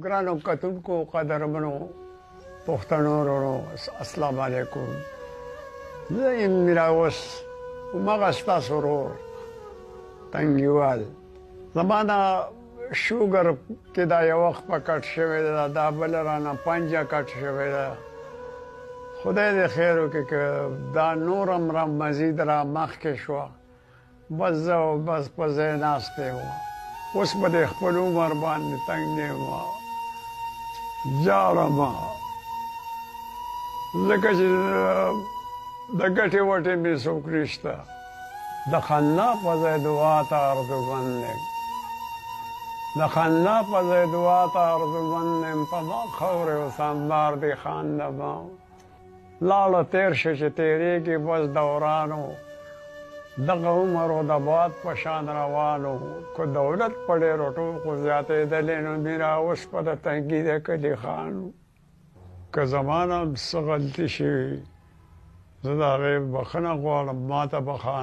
ګرانو کتونکو قدرمنو پښتنو ورونو السلام علیکم. زه یم میر اوس هماغه ستاسو ورور تنګیوال. زما دا شوګر کې دا یو وخت په کټ شوې ده، دا بله رانه پنجه کټ شوې ده. خدای دې خیر وکړي که دا نور هم را مزید را مخکې شوه. بس زه بس په ځای ناستی وم، اوس به د خپل عمر باندې تنګ یم، ژاړم ځکه چې د ګټې وټې مې څوک نشته. د خندا په ځای دعا ته ارزومند یم، د خندا په ځای دعا ته ارزومند یم. په ما خاورې اوس انبار دې خاندمه، لاړه تېر شه چې تېرېږي بس دورانو. دغه عمر و د باد په شان روانو، که دولت په ډېرو ټوکو زیاتېدلی نو میرا اوس په د تنګي د کلي خانو. که زما نه څه غلطي شوي زه د هغې بښنه غواړم، ما ته بخښه